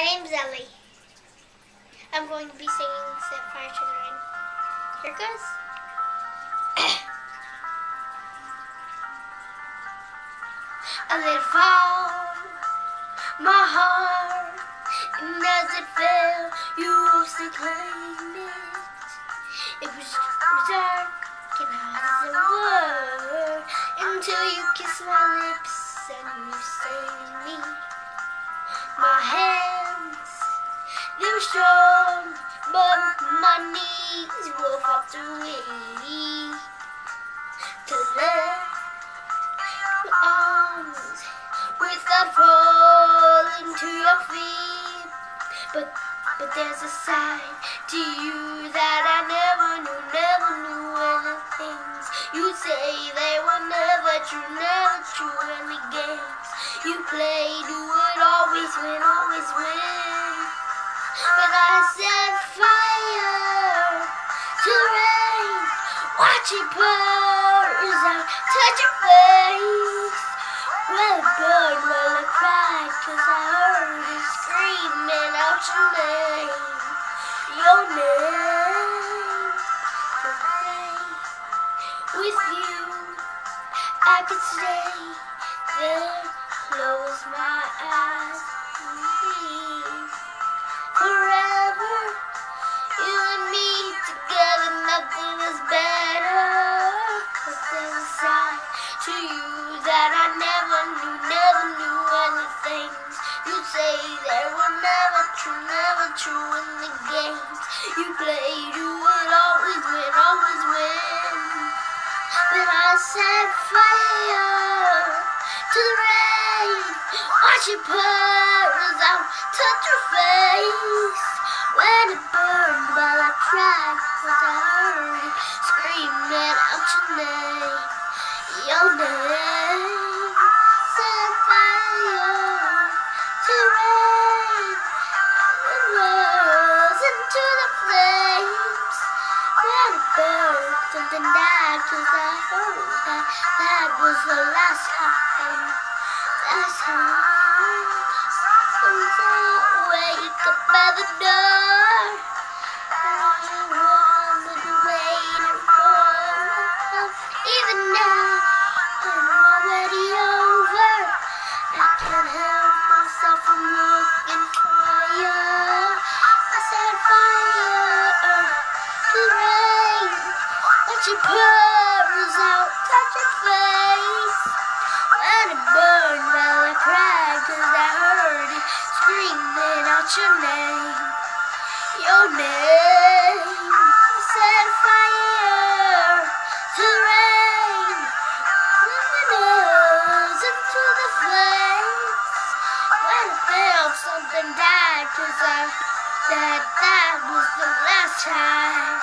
name's Elly. I'm going to be singing Set Fire to the Rain. Here it goes. I let it fall, my heart, and as it fell, you also claimed it. It was dark and hard as a word until you kissed my lips and you saved me. My hands, they were strong, but my knees were far too weak to let your arms without falling to your feet. But there's a side to you that I never knew. And the things you say, they were never true, and the games you play, do it always win. But I set fire to rain, watch it pour out, touch your face. Well, it burned, well, it cried, 'cause I heard it screaming out your name. With you, I could stay there, close my eyes, and breathe. Forever, you and me together, nothing is better. But there's a side to you that I never knew. And the things you say, they were never true, and the games you play, do it always win. But I set fire to the rain, watch it pour out, touch your face. When it burned, well, I cried, 'cause I heard it screaming out your name. Set fire to the rain, and rose into the flames. When it burned, something died, 'cause I heard that was the last time. Wake up at the door, I wanted to wait for. Even now, I'm already over. I can't help myself from looking for you. I set fire to the rain, watch it pours out, touch your face. When it burned, well, I cried, 'cause I heard it screaming out your name. Set fire to the rain, windows into the flames. When I felt something died, 'cause that was the last time.